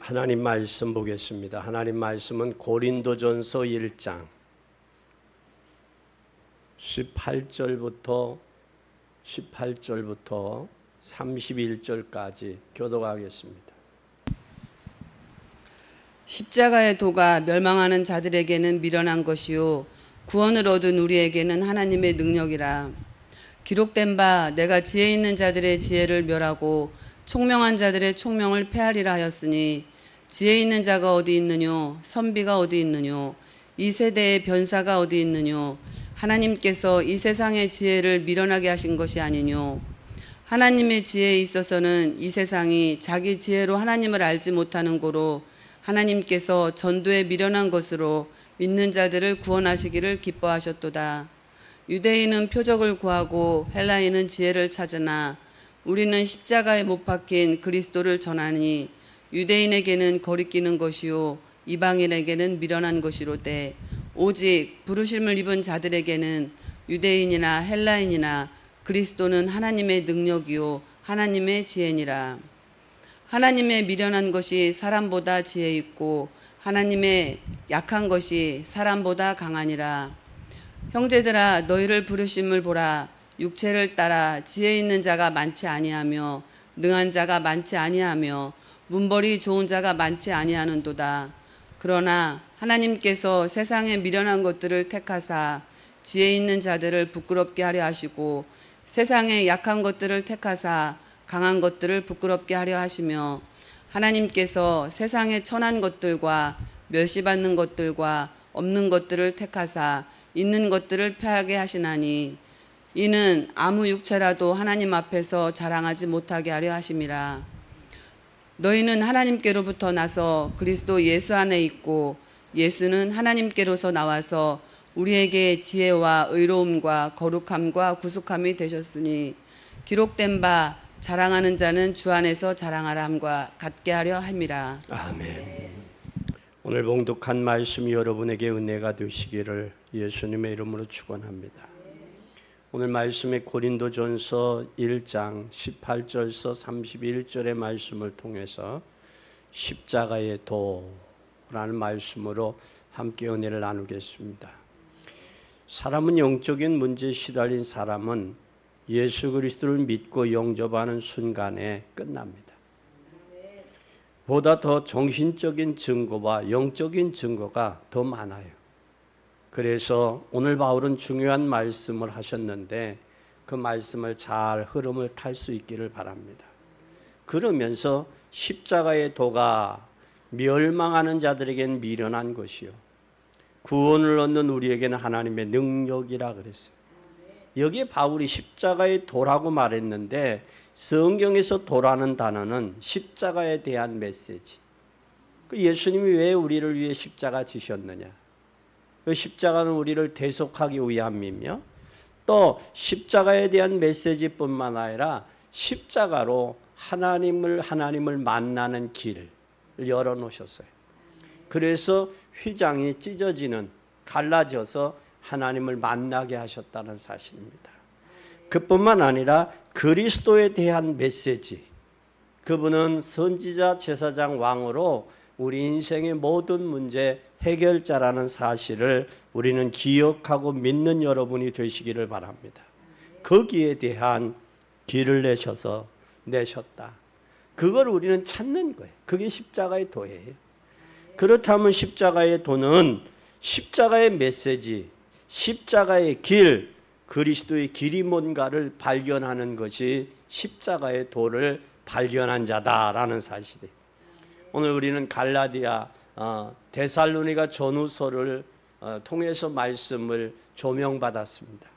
하나님 말씀 보겠습니다. 하나님 말씀은 고린도전서 1장 18절부터 31절까지 교독하겠습니다. 십자가의 도가 멸망하는 자들에게는 미련한 것이요 구원을 얻은 우리에게는 하나님의 능력이라. 기록된 바 내가 지혜 있는 자들의 지혜를 멸하고 총명한 자들의 총명을 폐하리라 하였으니 지혜 있는 자가 어디 있느뇨 선비가 어디 있느뇨 이 세대의 변사가 어디 있느뇨 하나님께서 이 세상의 지혜를 미련하게 하신 것이 아니뇨. 하나님의 지혜에 있어서는 이 세상이 자기 지혜로 하나님을 알지 못하는 고로 하나님께서 전도에 미련한 것으로 믿는 자들을 구원하시기를 기뻐하셨도다. 유대인은 표적을 구하고 헬라인은 지혜를 찾으나 우리는 십자가에 못 박힌 그리스도를 전하니 유대인에게는 거리끼는 것이요 이방인에게는 미련한 것이로되 오직 부르심을 입은 자들에게는 유대인이나 헬라인이나 그리스도는 하나님의 능력이요 하나님의 지혜니라. 하나님의 미련한 것이 사람보다 지혜 있고 하나님의 약한 것이 사람보다 강하니라. 형제들아 너희를 부르심을 보라. 육체를 따라 지혜 있는 자가 많지 아니하며 능한 자가 많지 아니하며 문벌이 좋은 자가 많지 아니하는도다. 그러나 하나님께서 세상에 미련한 것들을 택하사 지혜 있는 자들을 부끄럽게 하려 하시고 세상에 약한 것들을 택하사 강한 것들을 부끄럽게 하려 하시며 하나님께서 세상에 천한 것들과 멸시받는 것들과 없는 것들을 택하사 있는 것들을 폐하게 하시나니 이는 아무 육체라도 하나님 앞에서 자랑하지 못하게 하려 하심이라. 너희는 하나님께로부터 나서 그리스도 예수 안에 있고 예수는 하나님께로서 나와서 우리에게 지혜와 의로움과 거룩함과 구속함이 되셨으니 기록된 바 자랑하는 자는 주 안에서 자랑하라 함과 같게 하려 함이라. 아멘. 오늘 봉독한 말씀이 여러분에게 은혜가 되시기를 예수님의 이름으로 축원합니다. 오늘 말씀의 고린도전서 1장 18절서 31절의 말씀을 통해서 십자가의 도라는 말씀으로 함께 은혜를 나누겠습니다. 사람은 영적인 문제에 시달린 사람은 예수 그리스도를 믿고 영접하는 순간에 끝납니다. 보다 더 정신적인 증거와 영적인 증거가 더 많아요. 그래서 오늘 바울은 중요한 말씀을 하셨는데 그 말씀을 잘 흐름을 탈 수 있기를 바랍니다. 그러면서 십자가의 도가 멸망하는 자들에게는 미련한 것이요 구원을 얻는 우리에게는 하나님의 능력이라 그랬어요. 여기에 바울이 십자가의 도라고 말했는데 성경에서 도라는 단어는 십자가에 대한 메시지. 예수님이 왜 우리를 위해 십자가 지셨느냐? 그 십자가는 우리를 대속하기 위함이며 또 십자가에 대한 메시지뿐만 아니라 십자가로 하나님을 만나는 길을 열어놓으셨어요. 그래서 휘장이 찢어지는 갈라져서 하나님을 만나게 하셨다는 사실입니다. 그뿐만 아니라 그리스도에 대한 메시지, 그분은 선지자, 제사장, 왕으로 우리 인생의 모든 문제 해결자라는 사실을 우리는 기억하고 믿는 여러분이 되시기를 바랍니다. 거기에 대한 길을 내셨다. 그걸 우리는 찾는 거예요. 그게 십자가의 도예요. 그렇다면 십자가의 도는 십자가의 메시지, 십자가의 길, 그리스도의 길이 뭔가를 발견하는 것이 십자가의 도를 발견한 자다라는 사실이에요. 오늘 우리는 갈라디아, 데살로니가 전후서를 통해서 말씀을 조명받았습니다.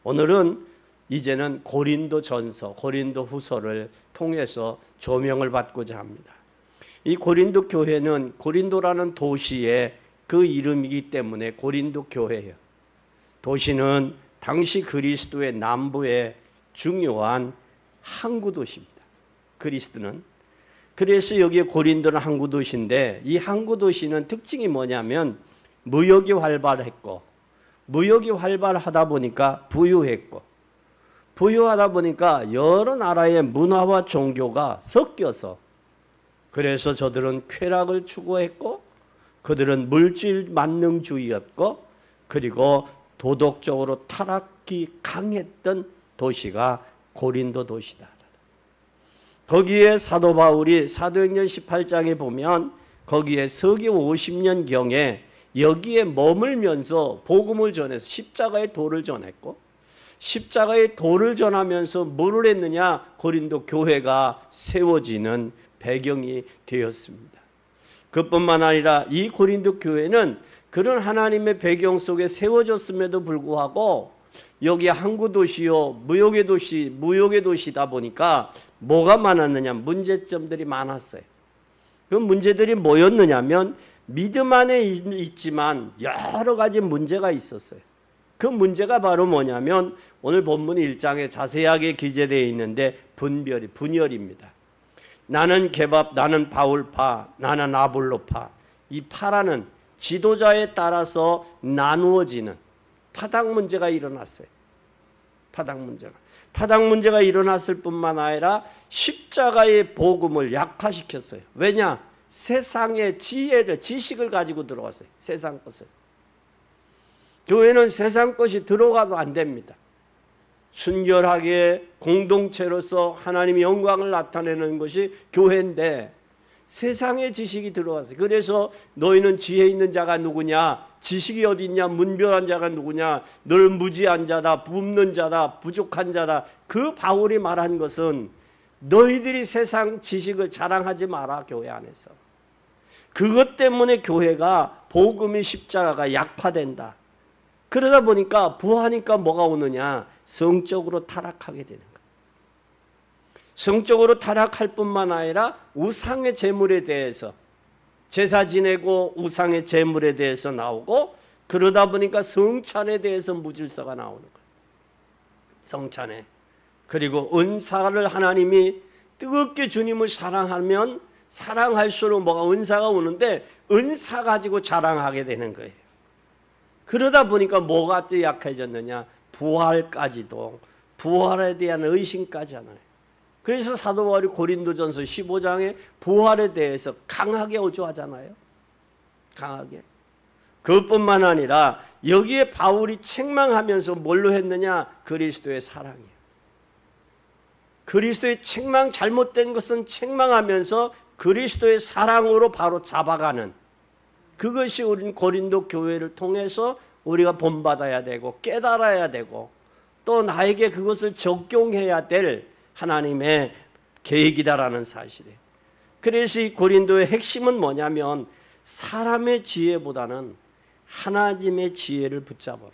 오늘은 이제는 고린도전서, 고린도후서를 통해서 조명을 받고자 합니다. 이 고린도 교회는 고린도라는 도시의 그 이름이기 때문에 고린도 교회예요. 도시는 당시 그리스도의 남부의 중요한 항구 도시입니다. 그리스도는. 그래서 여기에 고린도는 항구 도시인데 이 항구 도시는 특징이 뭐냐면 무역이 활발했고 무역이 활발하다 보니까 부유했고 부유하다 보니까 여러 나라의 문화와 종교가 섞여서 그래서 저들은 쾌락을 추구했고 그들은 물질 만능주의였고 그리고 도덕적으로 타락이 강했던 도시가 고린도 도시다. 거기에 사도 바울이 사도행전 18장에 보면 거기에 서기 50년경에 여기에 머물면서 복음을 전해서 십자가의 도를 전했고 십자가의 도를 전하면서 뭐를 했느냐? 고린도 교회가 세워지는 배경이 되었습니다. 그뿐만 아니라 이 고린도 교회는 그런 하나님의 배경 속에 세워졌음에도 불구하고 여기 항구 도시요 무역의 도시다 보니까 뭐가 많았느냐? 문제점들이 많았어요. 그 문제들이 뭐였느냐면 믿음 안에 있지만 여러 가지 문제가 있었어요. 그 문제가 바로 뭐냐면 오늘 본문 1장에 자세하게 기재되어 있는데 분열입니다. 나는 게밥, 나는 바울파, 나는 아볼로파. 이 파라는 지도자에 따라서 나누어지는 파당 문제가 일어났어요. 파당 문제가 일어났을 뿐만 아니라 십자가의 복음을 약화시켰어요. 왜냐? 세상의 지식을 가지고 들어왔어요. 세상 것을. 교회는 세상 것이 들어가도 안 됩니다. 순결하게 공동체로서 하나님의 영광을 나타내는 것이 교회인데 세상의 지식이 들어왔어요. 그래서 너희는 지혜 있는 자가 누구냐? 지식이 어디 있냐? 문별한 자가 누구냐? 늘 무지한 자다, 굶는 자다, 부족한 자다. 그 바울이 말한 것은 너희들이 세상 지식을 자랑하지 마라. 교회 안에서. 그것 때문에 교회가 복음의 십자가가 약화된다. 그러다 보니까 부하니까 뭐가 오느냐? 성적으로 타락하게 되는 거예요. 성적으로 타락할 뿐만 아니라 우상의 제물에 대해서 제사 지내고 우상의 제물에 대해서 나오고 그러다 보니까 성찬에 대해서 무질서가 나오는 거예요. 성찬에. 그리고 은사를 하나님이 뜨겁게 주님을 사랑하면 사랑할수록 뭐가 은사가 오는데 은사 가지고 자랑하게 되는 거예요. 그러다 보니까 뭐가 또 약해졌느냐? 부활까지도 부활에 대한 의심까지 하나요. 그래서 사도 바울이 고린도전서 15장에 부활에 대해서 강하게 어조하잖아요. 강하게. 그것뿐만 아니라 여기에 바울이 책망하면서 뭘로 했느냐? 그리스도의 사랑이에요. 그리스도의 책망, 잘못된 것은 책망하면서 그리스도의 사랑으로 바로 잡아가는 그것이 우린 고린도 교회를 통해서 우리가 본받아야 되고 깨달아야 되고 또 나에게 그것을 적용해야 될 하나님의 계획이다라는 사실이에요. 그래서 이 고린도의 핵심은 뭐냐면 사람의 지혜보다는 하나님의 지혜를 붙잡아라.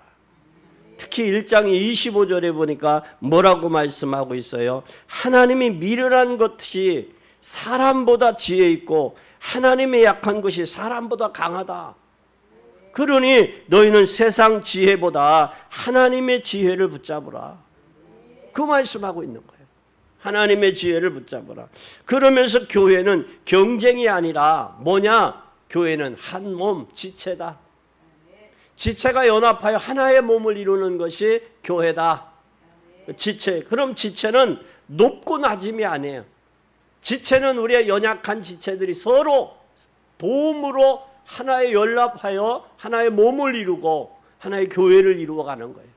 특히 1장 25절에 보니까 뭐라고 말씀하고 있어요? 하나님이 미련한 것이 사람보다 지혜 있고 하나님의 약한 것이 사람보다 강하다. 그러니 너희는 세상 지혜보다 하나님의 지혜를 붙잡으라. 그 말씀하고 있는 거예요. 하나님의 지혜를 붙잡으라. 그러면서 교회는 경쟁이 아니라 뭐냐? 교회는 한 몸, 지체다. 지체가 연합하여 하나의 몸을 이루는 것이 교회다. 지체. 그럼 지체는 높고 낮음이 아니에요. 지체는 우리의 연약한 지체들이 서로 도움으로 하나의 연합하여 하나의 몸을 이루고 하나의 교회를 이루어가는 거예요.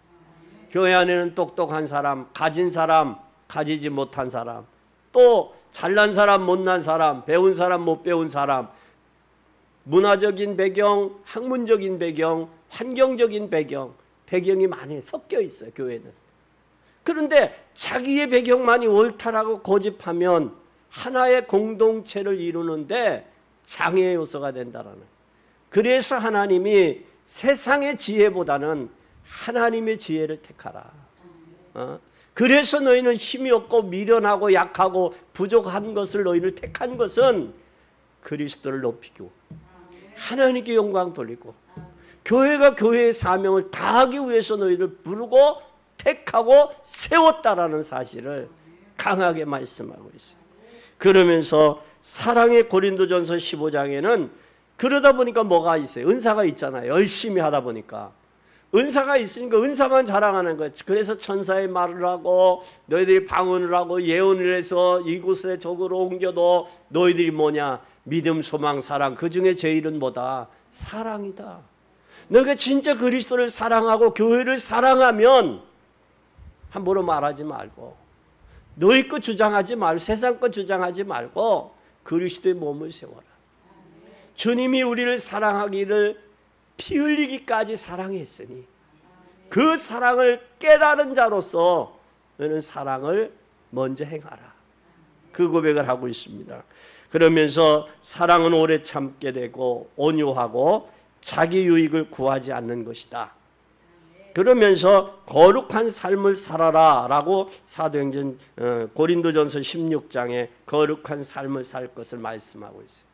교회 안에는 똑똑한 사람, 가진 사람, 가지지 못한 사람, 또 잘난 사람, 못난 사람, 배운 사람, 못 배운 사람, 문화적인 배경, 학문적인 배경, 환경적인 배경이 많이 섞여 있어요. 교회는. 그런데 자기의 배경만이 옳다라고 고집하면 하나의 공동체를 이루는데 장애 요소가 된다라는. 그래서 하나님이 세상의 지혜보다는 하나님의 지혜를 택하라. 그래서 너희는 힘이 없고 미련하고 약하고 부족한 것을 너희를 택한 것은 그리스도를 높이고 하나님께 영광 돌리고 교회가 교회의 사명을 다하기 위해서 너희를 부르고 택하고 세웠다라는 사실을 강하게 말씀하고 있어요. 그러면서 사랑의 고린도전서 15장에는 그러다 보니까 뭐가 있어요? 은사가 있잖아요. 열심히 하다 보니까 은사가 있으니까 은사만 자랑하는 거예요. 그래서 천사의 말을 하고 너희들이 방언을 하고 예언을 해서 이곳에 저곳으로 옮겨도 너희들이 뭐냐? 믿음, 소망, 사랑. 그중에 제일은 뭐다? 사랑이다. 너희가 진짜 그리스도를 사랑하고 교회를 사랑하면 함부로 말하지 말고 너희 것 주장하지 말고 세상 것 주장하지 말고 그리스도의 몸을 세워라. 주님이 우리를 사랑하기를 피 흘리기까지 사랑했으니 그 사랑을 깨달은 자로서 너는 사랑을 먼저 행하라. 그 고백을 하고 있습니다. 그러면서 사랑은 오래 참게 되고 온유하고 자기 유익을 구하지 않는 것이다. 그러면서 거룩한 삶을 살아라 라고 사도행전 고린도전서 16장에 거룩한 삶을 살 것을 말씀하고 있어요.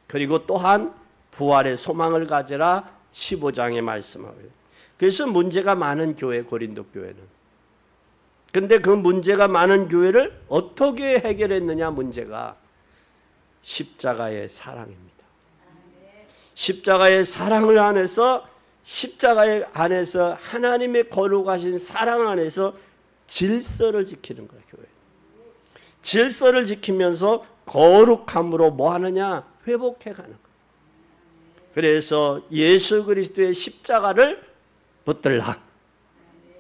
그리고 또한 부활의 소망을 가져라 15장에 말씀하고요. 그래서 문제가 많은 교회, 고린도 교회는. 근데 그 문제가 많은 교회를 어떻게 해결했느냐? 문제가 십자가의 사랑입니다. 십자가의 사랑을 안에서 십자가의 안에서 하나님의 거룩하신 사랑 안에서 질서를 지키는 거예요. 교회. 질서를 지키면서 거룩함으로 뭐 하느냐? 회복해 가는 거예요. 그래서 예수 그리스도의 십자가를 붙들라.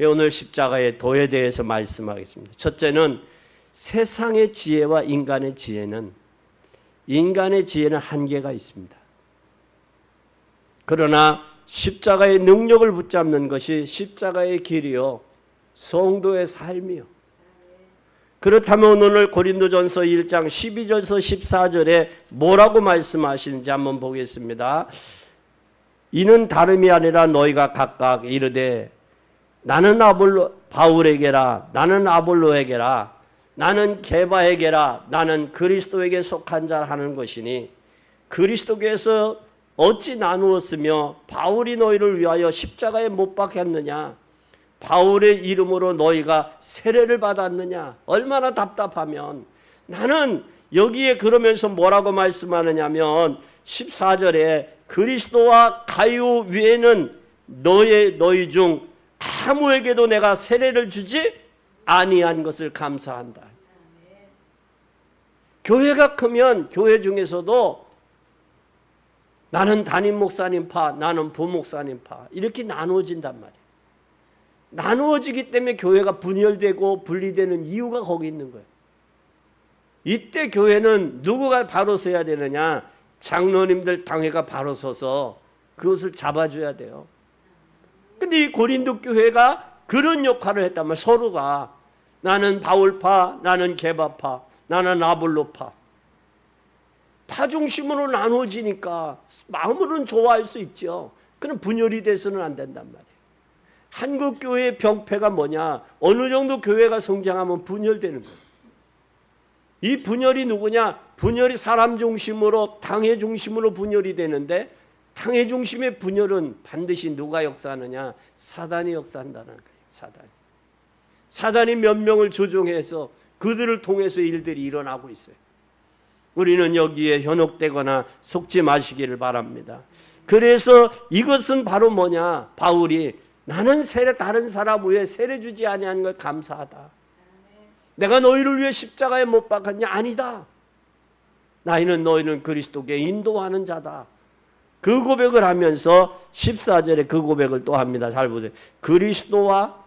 오늘 십자가의 도에 대해서 말씀하겠습니다. 첫째는 세상의 지혜와 인간의 지혜는 한계가 있습니다. 그러나 십자가의 능력을 붙잡는 것이 십자가의 길이요 성도의 삶이요. 그렇다면 오늘 고린도전서 1장 12절에서 14절에 뭐라고 말씀하시는지 한번 보겠습니다. 이는 다름이 아니라 너희가 각각 이르되 나는 바울에게라, 나는 아볼로에게라, 나는 게바에게라, 나는 그리스도에게 속한 자 하는 것이니 그리스도께서 어찌 나누었으며 바울이 너희를 위하여 십자가에 못 박혔느냐? 바울의 이름으로 너희가 세례를 받았느냐? 얼마나 답답하면 나는 여기에 그러면서 뭐라고 말씀하느냐면 14절에 그리스도와 가요 위에는 너희 중 아무에게도 내가 세례를 주지 아니한 것을 감사한다. 교회가 크면 교회 중에서도 나는 담임 목사님 파, 나는 부목사님 파 이렇게 나누어진단 말이에요. 나누어지기 때문에 교회가 분열되고 분리되는 이유가 거기 있는 거예요. 이때 교회는 누구가 바로 서야 되느냐? 장로님들 당회가 바로 서서 그것을 잡아줘야 돼요. 근데 이 고린도 교회가 그런 역할을 했단 말이에요. 서로가 나는 바울파, 나는 게바파, 나는 아볼로파. 파 중심으로 나누어지니까 마음으로는 좋아할 수 있죠. 그럼 분열이 돼서는 안 된단 말이에요. 한국 교회의 병폐가 뭐냐? 어느 정도 교회가 성장하면 분열되는 거예요. 이 분열이 누구냐? 분열이 사람 중심으로 당회 중심으로 분열이 되는데 당회 중심의 분열은 반드시 누가 역사하느냐? 사단이 역사한다는 거예요. 사단이 몇 명을 조종해서 그들을 통해서 일들이 일어나고 있어요. 우리는 여기에 현혹되거나 속지 마시기를 바랍니다. 그래서 이것은 바로 뭐냐? 바울이 나는 다른 사람 위에 세례 주지 아니한 걸 감사하다. 내가 너희를 위해 십자가에 못 박았냐? 아니다. 너희는 그리스도께 인도하는 자다. 그 고백을 하면서 14절에 그 고백을 또 합니다. 잘 보세요. 그리스도와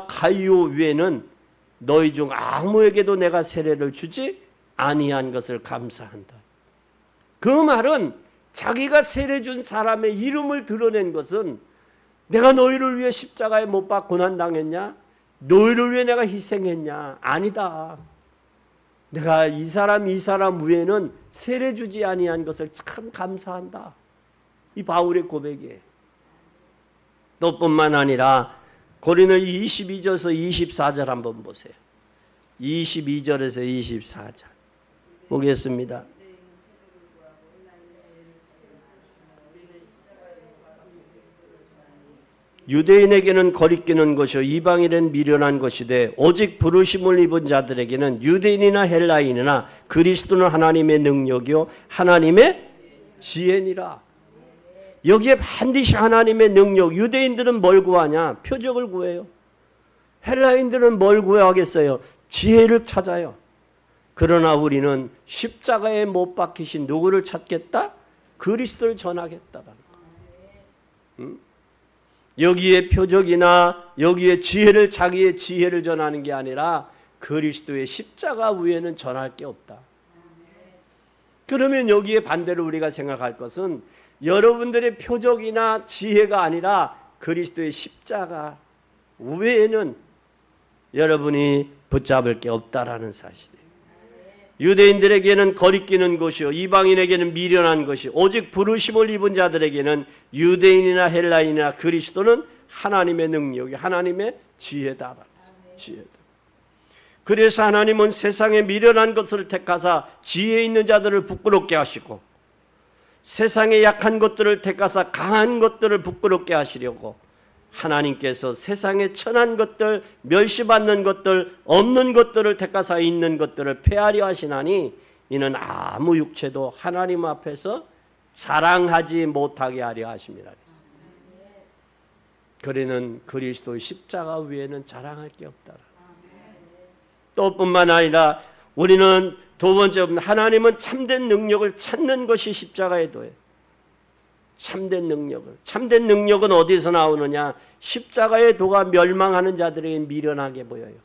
가이오 위에는 너희 중 아무에게도 내가 세례를 주지 아니한 것을 감사한다. 그 말은 자기가 세례 준 사람의 이름을 드러낸 것은 내가 너희를 위해 십자가에 못 박고 고난당했냐? 너희를 위해 내가 희생했냐? 아니다. 내가 이 사람 위에는 세례 주지 아니한 것을 참 감사한다. 이 바울의 고백이에요. 너뿐만 아니라 고린도 22절에서 24절 한번 보세요. 22절에서 24절 보겠습니다. 유대인에게는 거리끼는 것이요 이방인은 미련한 것이되 오직 부르심을 입은 자들에게는 유대인이나 헬라인이나 그리스도는 하나님의 능력이요 하나님의 지혜니라. 여기에 반드시 하나님의 능력. 유대인들은 뭘 구하냐? 표적을 구해요. 헬라인들은 뭘 구하겠어요? 지혜를 찾아요. 그러나 우리는 십자가에 못 박히신 누구를 찾겠다? 그리스도를 전하겠다라는 거. 여기에 표적이나 여기에 지혜를, 자기의 지혜를 전하는 게 아니라 그리스도의 십자가 위에는 전할 게 없다. 그러면 여기에 반대로 우리가 생각할 것은 여러분들의 표적이나 지혜가 아니라 그리스도의 십자가 외에는 여러분이 붙잡을 게 없다라는 사실이에요. 유대인들에게는 거리끼는 것이요 이방인에게는 미련한 것이, 오직 부르심을 입은 자들에게는 유대인이나 헬라인이나 그리스도는 하나님의 능력이, 하나님의 지혜다. 지혜다. 그래서 하나님은 세상에 미련한 것을 택하사 지혜 있는 자들을 부끄럽게 하시고, 세상에 약한 것들을 택하사 강한 것들을 부끄럽게 하시려고 하나님께서 세상에 천한 것들, 멸시받는 것들, 없는 것들을 택하사 있는 것들을 폐하려 하시나니 이는 아무 육체도 하나님 앞에서 자랑하지 못하게 하려 하심이라. 그래는 그리스도의 십자가 위에는 자랑할 게 없다. 또 뿐만 아니라 우리는 두 번째, 하나님은 참된 능력을 찾는 것이 십자가의 도예요. 참된 능력은 어디서 나오느냐? 십자가의 도가 멸망하는 자들에게 미련하게 보여요.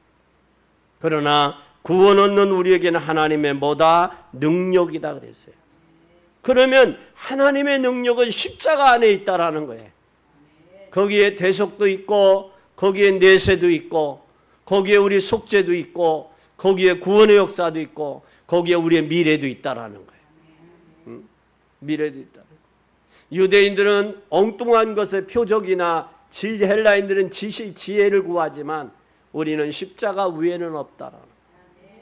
그러나 구원 얻는 우리에게는 하나님의 뭐다? 능력이다 그랬어요. 그러면 하나님의 능력은 십자가 안에 있다라는 거예요. 거기에 대속도 있고, 거기에 내세도 있고, 거기에 우리 속죄도 있고, 거기에 구원의 역사도 있고, 거기에 우리의 미래도 있다라는 거예요. 미래도 있다. 유대인들은 엉뚱한 것의 표적이나 헬라인들은 지혜를 구하지만 우리는 십자가 위에는 없다라는 거예요.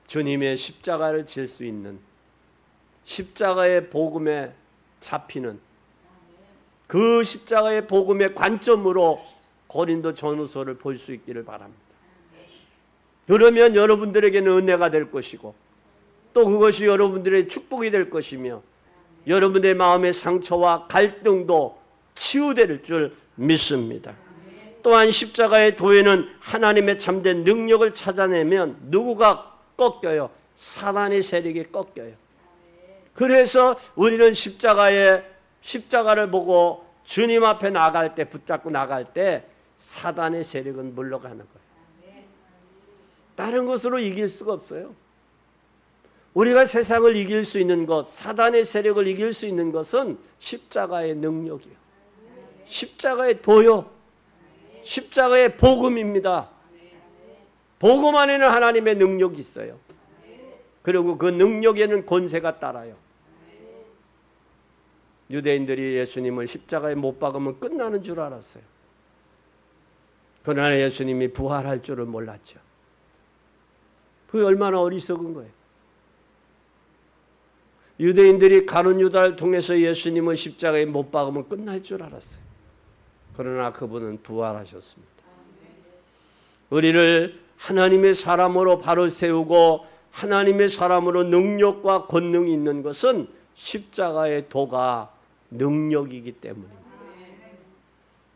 주님의 십자가를 질 수 있는, 십자가의 복음에 잡히는, 그 십자가의 복음의 관점으로 고린도 전후서를 볼 수 있기를 바랍니다. 그러면 여러분들에게는 은혜가 될 것이고, 또 그것이 여러분들의 축복이 될 것이며, 여러분의 마음의 상처와 갈등도 치유될 줄 믿습니다. 또한 십자가의 도에는 하나님의 참된 능력을 찾아내면 누구가 꺾여요? 사단의 세력이 꺾여요. 그래서 우리는 십자가를 보고 주님 앞에 나갈 때, 붙잡고 나갈 때 사단의 세력은 물러가는 거예요. 다른 것으로 이길 수가 없어요. 우리가 세상을 이길 수 있는 것, 사단의 세력을 이길 수 있는 것은 십자가의 능력이요, 십자가의 도요, 십자가의 복음입니다. 복음 안에는 하나님의 능력이 있어요. 그리고 그 능력에는 권세가 따라요. 유대인들이 예수님을 십자가에 못 박으면 끝나는 줄 알았어요. 그러나 예수님이 부활할 줄을 몰랐죠. 그게 얼마나 어리석은 거예요. 유대인들이 가룟 유다를 통해서 예수님을 십자가에 못 박으면 끝날 줄 알았어요. 그러나 그분은 부활하셨습니다. 우리를 하나님의 사람으로 바로 세우고 하나님의 사람으로 능력과 권능이 있는 것은 십자가의 도가 능력이기 때문입니다.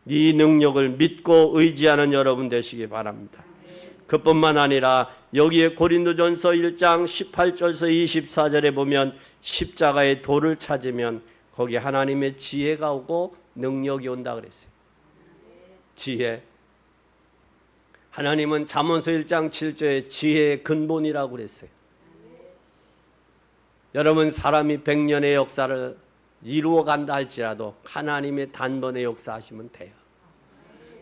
이 능력을 믿고 의지하는 여러분 되시기 바랍니다. 그뿐만 아니라 여기에 고린도전서 1장 18절에서 24절에 보면 십자가의 도를 찾으면 거기 하나님의 지혜가 오고 능력이 온다 그랬어요. 지혜. 하나님은 잠언서 1장 7절에 지혜의 근본이라고 그랬어요. 여러분, 사람이 100년의 역사를 이루어 간다 할지라도 하나님의 단번에 역사하시면 돼요.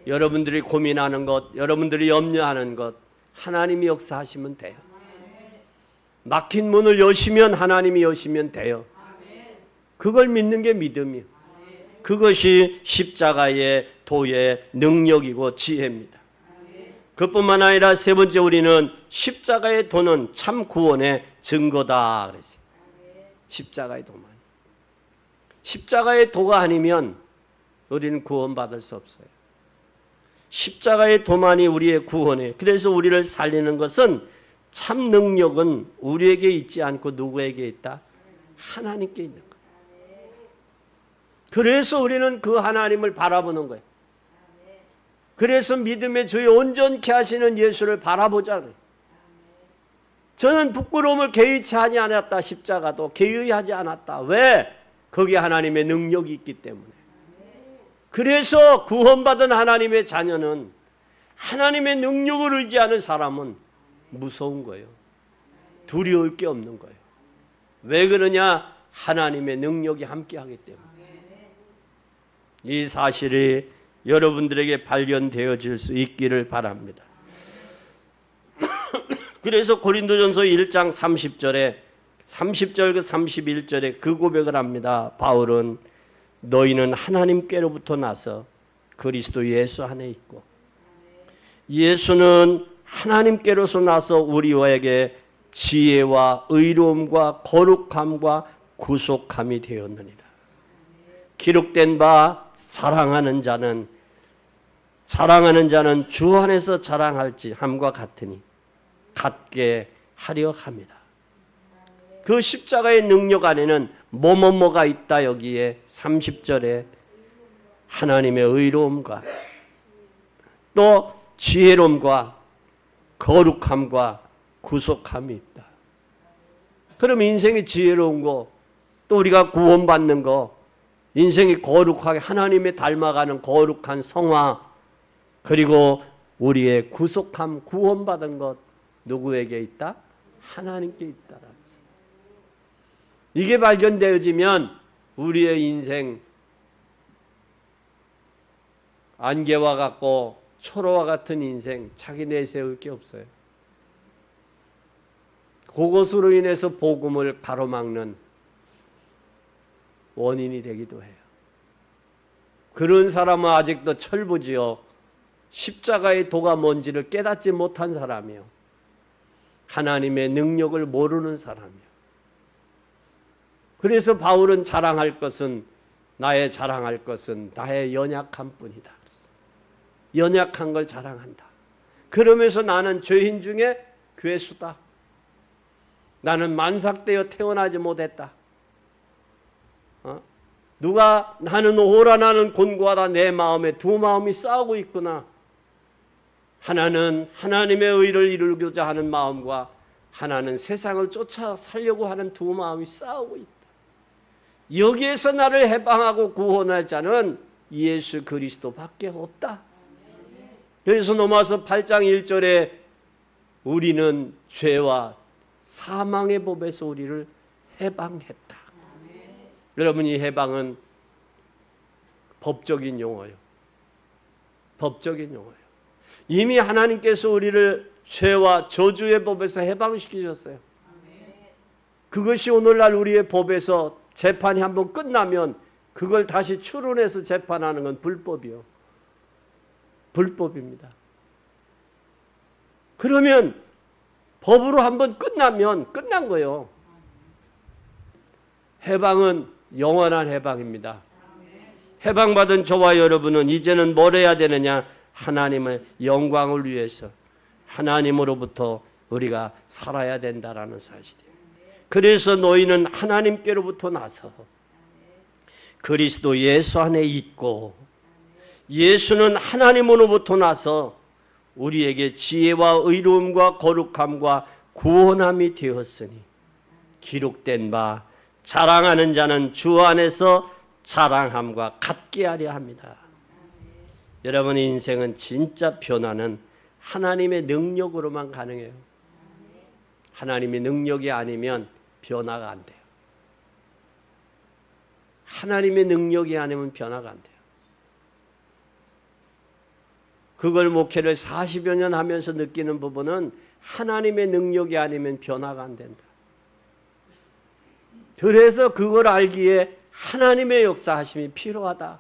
여러분들이 고민하는 것, 여러분들이 염려하는 것, 하나님이 역사하시면 돼요. 막힌 문을 여시면 하나님이 여시면 돼요. 그걸 믿는 게 믿음이에요. 그것이 십자가의 도의 능력이고 지혜입니다. 그뿐만 아니라 세 번째, 우리는 십자가의 도는 참 구원의 증거다 그랬어요. 십자가의 도만. 십자가의 도가 아니면 우리는 구원받을 수 없어요. 십자가의 도만이 우리의 구원이에요. 그래서 우리를 살리는 것은 참 능력은 우리에게 있지 않고 누구에게 있다? 하나님께 있는 거예요. 그래서 우리는 그 하나님을 바라보는 거예요. 그래서 믿음의 주에 온전케 하시는 예수를 바라보자. 저는 부끄러움을 개의치 하지 않았다. 십자가도 개의하지 않았다. 왜? 거기에 하나님의 능력이 있기 때문에. 그래서 구원받은 하나님의 자녀는, 하나님의 능력을 의지하는 사람은 무서운 거예요. 두려울 게 없는 거예요. 왜 그러냐? 하나님의 능력이 함께하기 때문에. 이 사실이 여러분들에게 발견되어질 수 있기를 바랍니다. 그래서 고린도전서 1장 30절에 30절 31절에 그 고백을 합니다. 바울은 너희는 하나님께로부터 나서 그리스도 예수 안에 있고, 예수는 하나님께로서 나서 우리에게 지혜와 의로움과 거룩함과 구속함이 되었느니라. 기록된 바 자랑하는 자는 주 안에서 자랑할지 함과 같으니 같게 하려 합니다. 그 십자가의 능력 안에는 뭐뭐뭐가 있다. 여기에 30절에 하나님의 의로움과 또 지혜로움과 거룩함과 구속함이 있다. 그럼 인생이 지혜로운 거, 또 우리가 구원받는 거, 인생이 거룩하게 하나님의 닮아가는 거룩한 성화, 그리고 우리의 구속함, 구원받은 것 누구에게 있다? 하나님께 있다라는 것입니다. 이게 발견되어지면 우리의 인생 안개와 같고 초로와 같은 인생 자기 내세울 게 없어요. 그것으로 인해서 복음을 가로막는 원인이 되기도 해요. 그런 사람은 아직도 철부지요. 십자가의 도가 뭔지를 깨닫지 못한 사람이요. 하나님의 능력을 모르는 사람이요. 그래서 바울은 나의 자랑할 것은 나의 연약함 뿐이다. 연약한 걸 자랑한다. 그러면서 나는 죄인 중에 괴수다. 나는 만삭되어 태어나지 못했다. 누가 나는 오라 나는 곤고하다. 내 마음에 두 마음이 싸우고 있구나. 하나는 하나님의 의를 이루고자 하는 마음과 하나는 세상을 쫓아 살려고 하는 두 마음이 싸우고 있다. 여기에서 나를 해방하고 구원할 자는 예수 그리스도밖에 없다. 그래서 로마서 8장 1절에 우리는 죄와 사망의 법에서 우리를 해방했다. 여러분, 이 해방은 법적인 용어예요. 법적인 용어예요. 이미 하나님께서 우리를 죄와 저주의 법에서 해방시키셨어요. 그것이 오늘날 우리의 법에서 재판이 한번 끝나면 그걸 다시 추론해서 재판하는 건 불법이요. 불법입니다. 그러면 법으로 한번 끝나면 끝난 거예요. 해방은 영원한 해방입니다. 해방받은 저와 여러분은 이제는 뭘 해야 되느냐? 하나님의 영광을 위해서 하나님으로부터 우리가 살아야 된다라는 사실이에요. 그래서 너희는 하나님께로부터 나서 그리스도 예수 안에 있고, 예수는 하나님으로부터 나서 우리에게 지혜와 의로움과 거룩함과 구원함이 되었으니 기록된 바 자랑하는 자는 주 안에서 자랑함과 같게 하려 합니다. 여러분의 인생은 진짜 변화는 하나님의 능력으로만 가능해요. 하나님의 능력이 아니면 변화가 안 돼요. 하나님의 능력이 아니면 변화가 안 돼요. 그걸 목회를 40여 년 하면서 느끼는 부분은 하나님의 능력이 아니면 변화가 안 된다. 그래서 그걸 알기에 하나님의 역사하심이 필요하다.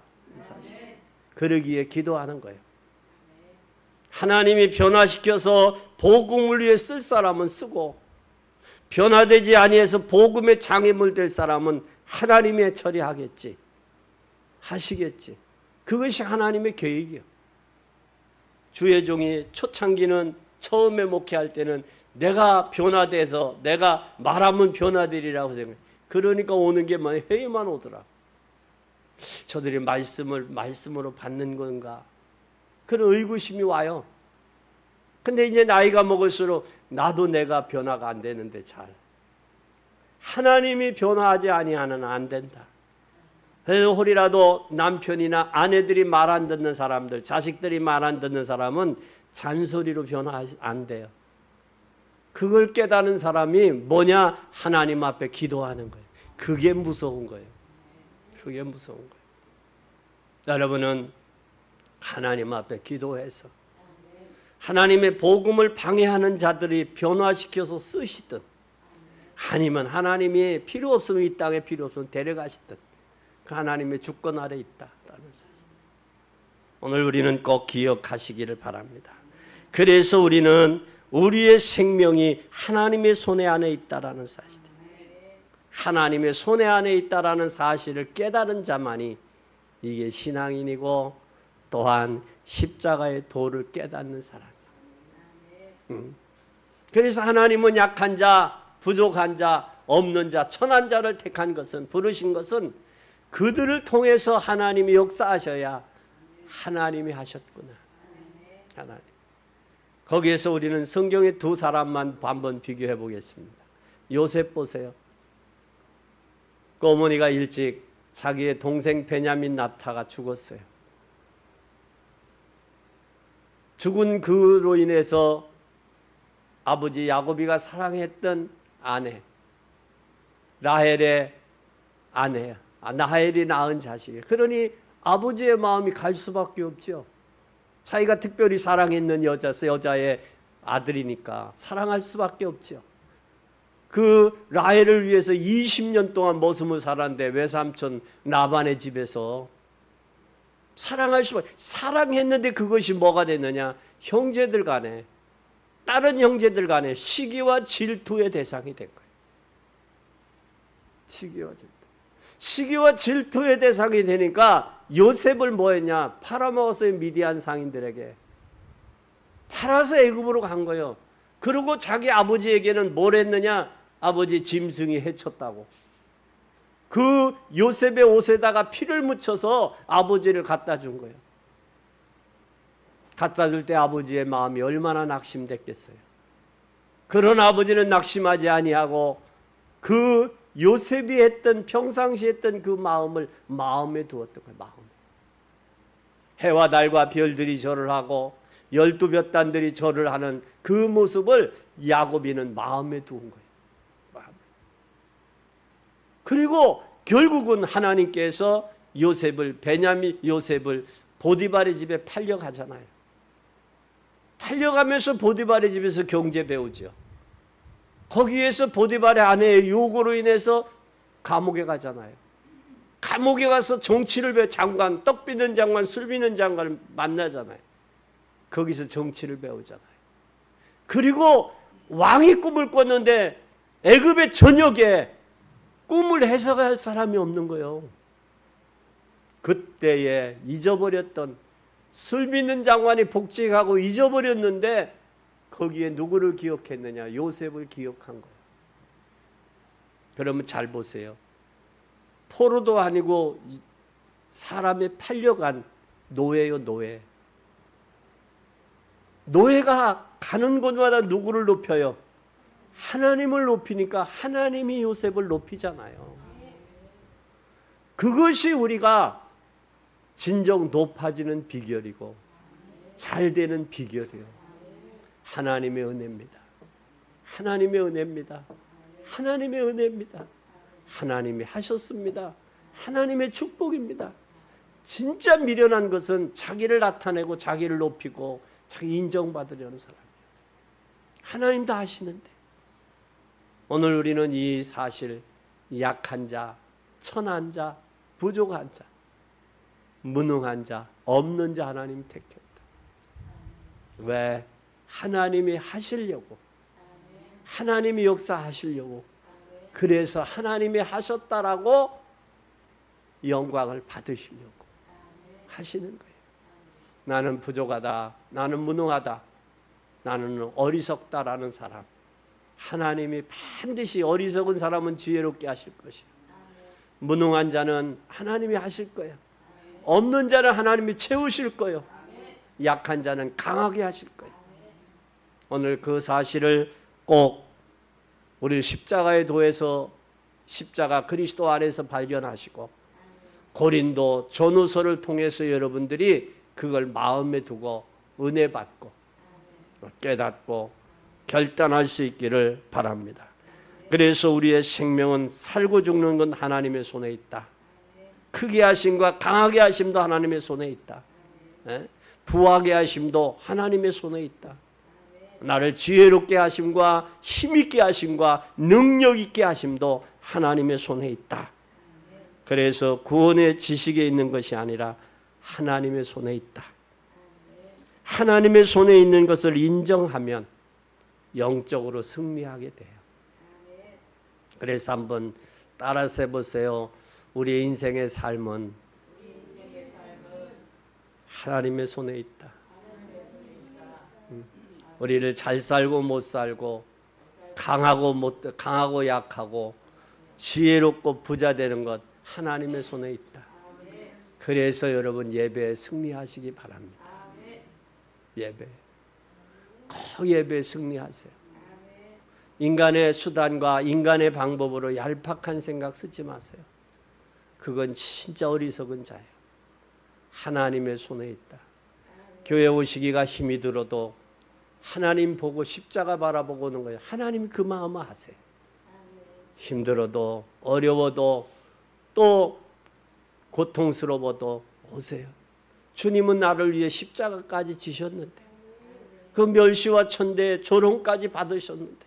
그러기에 기도하는 거예요. 하나님이 변화시켜서 복음을 위해 쓸 사람은 쓰고, 변화되지 아니해서 복음의 장애물 될 사람은 하나님의 처리하겠지, 하시겠지. 그것이 하나님의 계획이에요. 주의 종이 초창기는 처음에 목회할 때는 내가 변화돼서 내가 말하면 변화되리라고 생각해요. 그러니까 오는 게 많이 회의만 오더라. 저들이 말씀으로 받는 건가? 그런 의구심이 와요. 근데 이제 나이가 먹을수록 나도 내가 변화가 안 되는데 잘. 하나님이 변화하지 아니하면 안 된다. 그래서 혹이라도 남편이나 아내들이 말 안 듣는 사람들, 자식들이 말 안 듣는 사람은 잔소리로 변화 안 돼요. 그걸 깨닫는 사람이 뭐냐? 하나님 앞에 기도하는 거예요. 그게 무서운 거예요. 그게 무서운 거예요. 여러분은 하나님 앞에 기도해서 하나님의 복음을 방해하는 자들이 변화시켜서 쓰시든, 아니면 하나님이 필요 없으면 이 땅에 필요 없으면 데려가시든, 그 하나님의 주권 아래 있다라는 사실. 오늘 우리는 꼭 기억하시기를 바랍니다. 그래서 우리는 우리의 생명이 하나님의 손에 안에 있다라는 사실, 하나님의 손에 안에 있다라는 사실을 깨달은 자만이 이게 신앙인이고 또한 십자가의 도를 깨닫는 사람. 그래서 하나님은 약한 자, 부족한 자, 없는 자, 천한 자를 택한 것은, 부르신 것은 그들을 통해서 하나님이 역사하셔야 하나님이 하셨구나. 하나님. 거기에서 우리는 성경의 두 사람만 한번 비교해 보겠습니다. 요셉 보세요. 그 어머니가 일찍 자기의 동생 베냐민 나타가 죽었어요. 죽은 그로 인해서 아버지 야곱이가 사랑했던 아내, 라헬의 아내야. 라헬이 낳은 자식이에요. 그러니 아버지의 마음이 갈 수밖에 없죠. 자기가 특별히 사랑했는 여자의 아들이니까 사랑할 수밖에 없죠. 그 라헬을 위해서 20년 동안 머슴을 살았는데 외삼촌 라반의 집에서 사랑할 수밖에, 사랑했는데 그것이 뭐가 됐느냐? 형제들 간에, 다른 형제들 간에 시기와 질투의 대상이 된 거예요. 시기와 질투의 대상이 되니까 요셉을 뭐 했냐? 팔아먹었어요. 미디안 상인들에게. 팔아서 애굽으로 간 거예요. 그리고 자기 아버지에게는 뭘 했느냐? 아버지 짐승이 해쳤다고. 그 요셉의 옷에다가 피를 묻혀서 아버지를 갖다 준 거예요. 갖다 줄 때 아버지의 마음이 얼마나 낙심됐겠어요. 그런 아버지는 낙심하지 아니하고 그 요셉이 했던, 평상시 했던 그 마음을 마음에 두었던 거예요. 마음에. 해와 달과 별들이 절을 하고 12볕단들이 절을 하는 그 모습을 야곱이는 마음에 두은 거예요. 마음에. 그리고 결국은 하나님께서 요셉을 보디발의 집에 팔려가잖아요. 팔려가면서 보디발의 집에서 경제 배우죠. 거기에서 보디발의 아내의 요구로 인해서 감옥에 가잖아요. 감옥에 가서 정치를 배워, 장관, 떡 빚는 장관, 술 빚는 장관을 만나잖아요. 거기서 정치를 배우잖아요. 그리고 왕이 꿈을 꿨는데 애굽의 전역에 꿈을 해석할 사람이 없는 거예요. 그때에 잊어버렸던, 술 빚는 장관이 복직하고 잊어버렸는데 거기에 누구를 기억했느냐? 요셉을 기억한 거예요. 그러면 잘 보세요. 포로도 아니고 사람에 팔려간 노예요, 노예. 노예가 가는 곳마다 누구를 높여요? 하나님을 높이니까 하나님이 요셉을 높이잖아요. 그것이 우리가 진정 높아지는 비결이고 잘 되는 비결이에요. 하나님의 은혜입니다. 하나님의 은혜입니다. 하나님의 은혜입니다. 하나님이 하셨습니다. 하나님의 축복입니다. 진짜 미련한 것은 자기를 나타내고 자기를 높이고 자기 인정받으려는 사람이에요. 하나님 다 하시는데 오늘 우리는 이 사실, 약한 자, 천한 자, 부족한 자, 무능한 자, 없는 자 하나님 택했다. 왜? 하나님이 하시려고, 하나님이 역사하시려고, 그래서 하나님이 하셨다라고 영광을 받으시려고 하시는 거예요. 나는 부족하다, 나는 무능하다, 나는 어리석다라는 사람, 하나님이 반드시 어리석은 사람은 지혜롭게 하실 것이요, 무능한 자는 하나님이 하실 거예요. 없는 자는 하나님이 채우실 거예요. 약한 자는 강하게 하실 거예요. 오늘 그 사실을 꼭 우리 십자가의 도에서 십자가 그리스도 안에서 발견하시고 고린도 전후서를 통해서 여러분들이 그걸 마음에 두고 은혜 받고 깨닫고 결단할 수 있기를 바랍니다. 그래서 우리의 생명은 살고 죽는 건 하나님의 손에 있다. 크게 하심과 강하게 하심도 하나님의 손에 있다. 부하게 하심도 하나님의 손에 있다. 나를 지혜롭게 하심과 힘있게 하심과 능력 있게 하심도 하나님의 손에 있다. 그래서 구원의 지식에 있는 것이 아니라 하나님의 손에 있다. 하나님의 손에 있는 것을 인정하면 영적으로 승리하게 돼요. 그래서 한번 따라서 해보세요. 우리의 인생의 삶은 하나님의 손에 있다. 우리를 잘 살고 못 살고 강하고 약하고 지혜롭고 부자 되는 것 하나님의 손에 있다. 그래서 여러분 예배에 승리하시기 바랍니다. 예배 꼭 예배에 승리하세요. 인간의 수단과 인간의 방법으로 얄팍한 생각 쓰지 마세요. 그건 진짜 어리석은 자예요. 하나님의 손에 있다. 교회 오시기가 힘이 들어도 하나님 보고 십자가 바라보고 오는 거예요. 하나님 그 마음을 하세요. 힘들어도 어려워도 또 고통스러워도 오세요. 주님은 나를 위해 십자가까지 지셨는데 그 멸시와 천대의 조롱까지 받으셨는데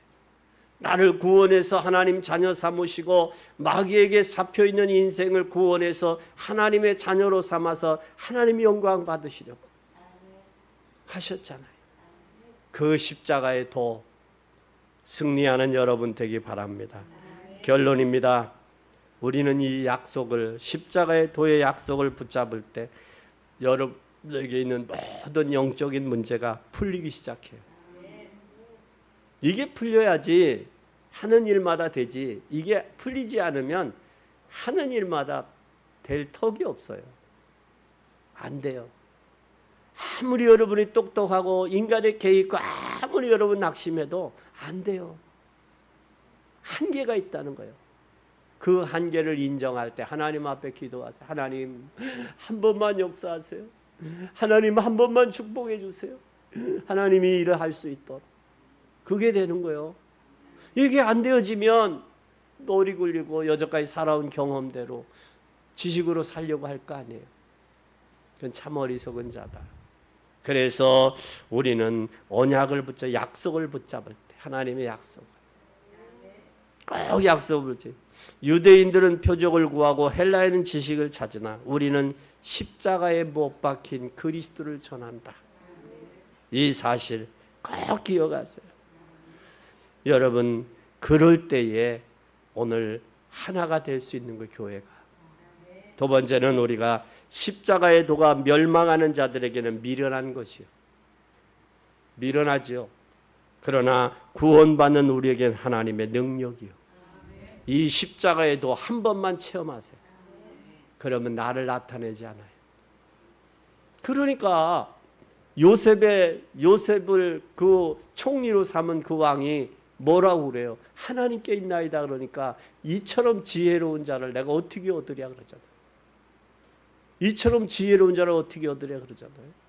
나를 구원해서 하나님 자녀 삼으시고 마귀에게 잡혀있는 인생을 구원해서 하나님의 자녀로 삼아서 하나님의 영광 받으시려고 하셨잖아요. 그 십자가의 도 승리하는 여러분 되기 바랍니다. 결론입니다. 우리는 이 약속을 십자가의 도의 약속을 붙잡을 때 여러분에게 있는 모든 영적인 문제가 풀리기 시작해요. 이게 풀려야지 하는 일마다 되지. 이게 풀리지 않으면 하는 일마다 될 턱이 없어요. 안 돼요. 아무리 여러분이 똑똑하고 인간의 개 있고 아무리 여러분 낙심해도 안 돼요. 한계가 있다는 거예요. 그 한계를 인정할 때 하나님 앞에 기도하세요. 하나님 한 번만 역사하세요. 하나님 한 번만 축복해 주세요. 하나님이 일을 할 수 있도록. 그게 되는 거예요. 이게 안 되어지면 놀이 굴리고 여태까지 살아온 경험대로 지식으로 살려고 할 거 아니에요. 그건 참 어리석은 자다. 그래서 우리는 언약을 약속을 붙잡을 때 하나님의 약속을 꼭 약속을 붙잡을 때 유대인들은 표적을 구하고 헬라인은 지식을 찾으나 우리는 십자가에 못 박힌 그리스도를 전한다. 이 사실 꼭 기억하세요. 여러분 그럴 때에 오늘 하나가 될 수 있는 거 교회가. 두 번째는 우리가 십자가의 도가 멸망하는 자들에게는 미련한 것이요. 미련하지요. 그러나 구원받는 우리에게는 하나님의 능력이요. 이 십자가의 도 한 번만 체험하세요. 그러면 나를 나타내지 않아요. 그러니까 요셉을 그 총리로 삼은 그 왕이 뭐라고 그래요? 하나님께 있나이다 그러니까 이처럼 지혜로운 자를 내가 어떻게 얻으랴 그러잖아요. 이처럼 지혜로운 자를 어떻게 얻으랴 그러잖아요.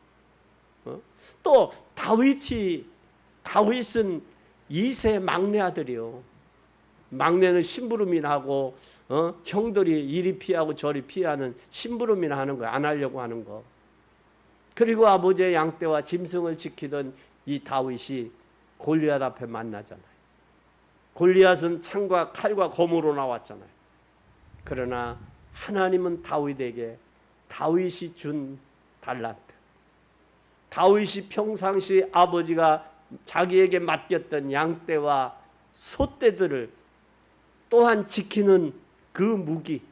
또 다윗은 2세 막내 아들이요. 막내는 심부름이나 하고 형들이 이리 피하고 저리 피하는 심부름이나 하는 거예요. 안 하려고 하는 거. 그리고 아버지의 양떼와 짐승을 지키던 이 다윗이 골리앗 앞에 만나잖아요. 골리앗은 창과 칼과 검으로 나왔잖아요. 그러나 하나님은 다윗에게 다윗이 준 달란트, 다윗이 평상시 아버지가 자기에게 맡겼던 양떼와 소떼들을 또한 지키는 그 무기,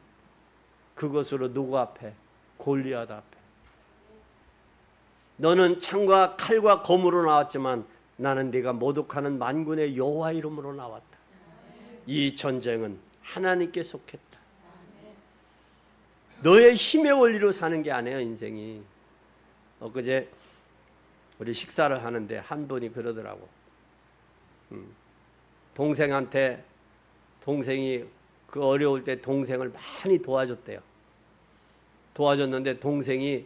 그것으로 누구 앞에? 골리앗 앞에. 너는 창과 칼과 검으로 나왔지만 나는 네가 모독하는 만군의 여호와 이름으로 나왔다. 이 전쟁은 하나님께 속했다. 너의 힘의 원리로 사는 게 아니에요, 인생이. 엊그제 우리 식사를 하는데 한 분이 그러더라고. 동생한테, 동생이 그 어려울 때 동생을 많이 도와줬대요. 도와줬는데 동생이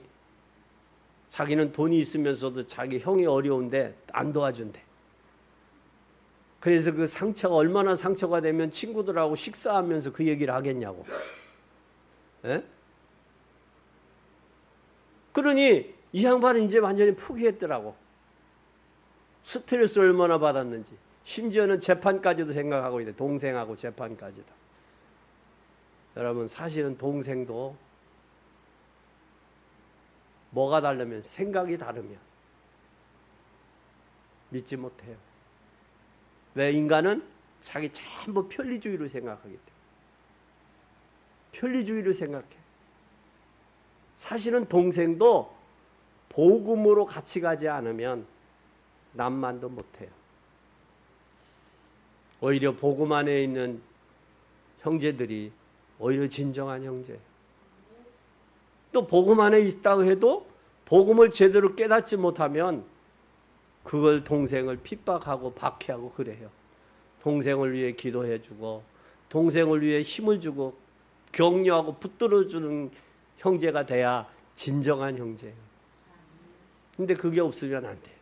자기는 돈이 있으면서도 자기 형이 어려운데 안 도와준대. 그래서 그 상처가 얼마나 상처가 되면 친구들하고 식사하면서 그 얘기를 하겠냐고. 에? 그러니 이 양반은 이제 완전히 포기했더라고. 스트레스 얼마나 받았는지. 심지어는 재판까지도 생각하고 있대. 동생하고 재판까지도. 여러분, 사실은 동생도 뭐가 다르면, 생각이 다르면 믿지 못해요. 왜? 인간은 자기 전부 편리주의로 생각하기 때문에. 편리주의로 생각해. 사실은 동생도 복음으로 같이 가지 않으면 남만도 못해요. 오히려 복음 안에 있는 형제들이 오히려 진정한 형제예요. 또 복음 안에 있다고 해도 복음을 제대로 깨닫지 못하면 그걸 동생을 핍박하고 박해하고 그래요. 동생을 위해 기도해주고 동생을 위해 힘을 주고 격려하고 붙들어주는 형제가 돼야 진정한 형제예요. 근데 그게 없으면 안 돼요.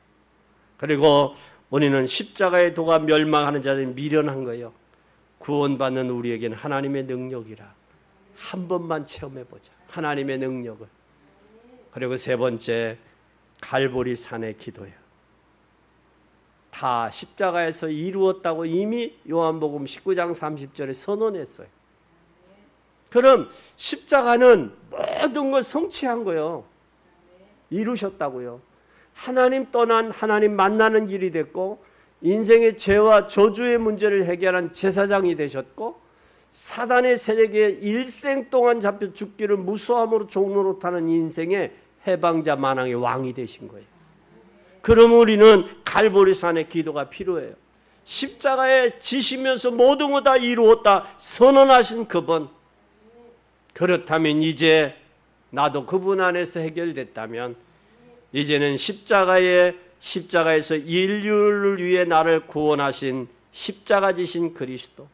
그리고 우리는 십자가의 도가 멸망하는 자들이 미련한 거예요. 구원받는 우리에게는 하나님의 능력이라. 한 번만 체험해보자. 하나님의 능력을. 그리고 세 번째, 갈보리 산의 기도예요. 다 십자가에서 이루었다고 이미 요한복음 19장 30절에 선언했어요. 그럼 십자가는 모든 걸 성취한 거예요. 이루셨다고요. 하나님 떠난 하나님 만나는 길이 됐고, 인생의 죄와 저주의 문제를 해결한 제사장이 되셨고, 사단의 세력에 일생 동안 잡혀 죽기를 무수함으로 종로로 타는 인생의 해방자 만왕의 왕이 되신 거예요. 그럼 우리는 갈보리산의 기도가 필요해요. 십자가에 지시면서 모든 것 다 이루었다 선언하신 그분. 그렇다면 이제 나도 그분 안에서 해결됐다면 이제는 십자가에서 인류를 위해 나를 구원하신 십자가 지신 그리스도,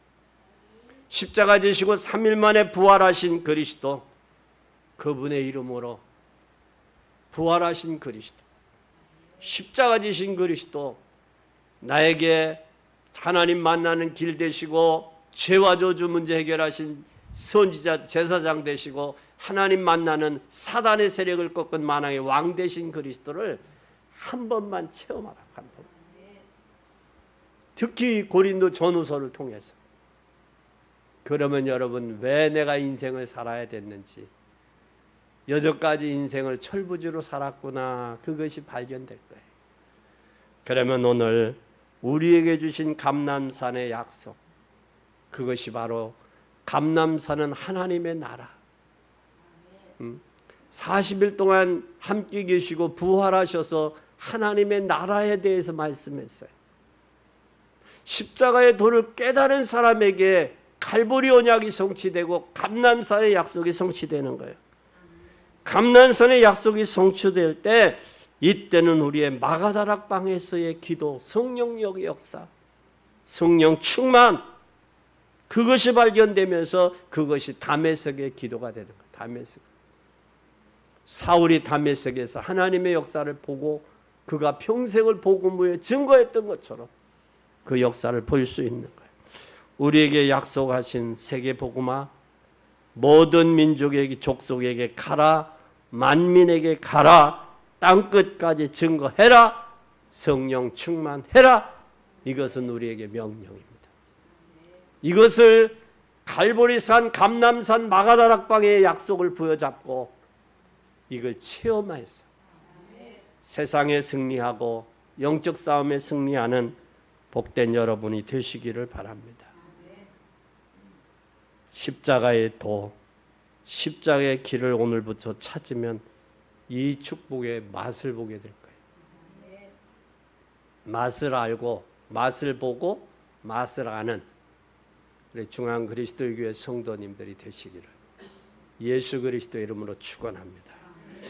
십자가 지시고 3일 만에 부활하신 그리스도, 그분의 이름으로 부활하신 그리스도, 십자가 지신 그리스도, 나에게 하나님 만나는 길 되시고 죄와 저주 문제 해결하신 선지자 제사장 되시고 하나님 만나는 사단의 세력을 꺾은 만왕의 왕 되신 그리스도를 한 번만 체험하라. 한 번. 특히 고린도 전후서를 통해서. 그러면 여러분, 왜 내가 인생을 살아야 됐는지, 여태까지 인생을 철부지로 살았구나, 그것이 발견될 거예요. 그러면 오늘 우리에게 주신 감람산의 약속, 그것이 바로 감람산은 하나님의 나라. 40일 동안 함께 계시고 부활하셔서 하나님의 나라에 대해서 말씀했어요. 십자가의 도를 깨달은 사람에게 갈보리 언약이 성취되고 감람산의 약속이 성취되는 거예요. 감람산의 약속이 성취될 때, 이때는 우리의 마가다락방에서의 기도, 성령의 역사, 성령 충만, 그것이 발견되면서 그것이 다메섹의 기도가 되는 거예요. 다메섹. 사울이 다메섹에서 하나님의 역사를 보고 그가 평생을 복음에 증거했던 것처럼 그 역사를 볼 수 있는 거예요. 우리에게 약속하신 세계 복음화, 모든 민족에게, 족속에게 가라, 만민에게 가라, 땅끝까지 증거해라, 성령 충만해라. 이것은 우리에게 명령입니다. 이것을 갈보리산, 감람산, 마가다락방의 약속을 부여잡고 이걸 체험해서 세상에 승리하고 영적 싸움에 승리하는 복된 여러분이 되시기를 바랍니다. 십자가의 도, 십자가의 길을 오늘부터 찾으면 이 축복의 맛을 보게 될 거예요. 맛을 알고, 맛을 보고, 맛을 아는 우리 중앙 그리스도교회 성도님들이 되시기를 예수 그리스도 이름으로 축원합니다.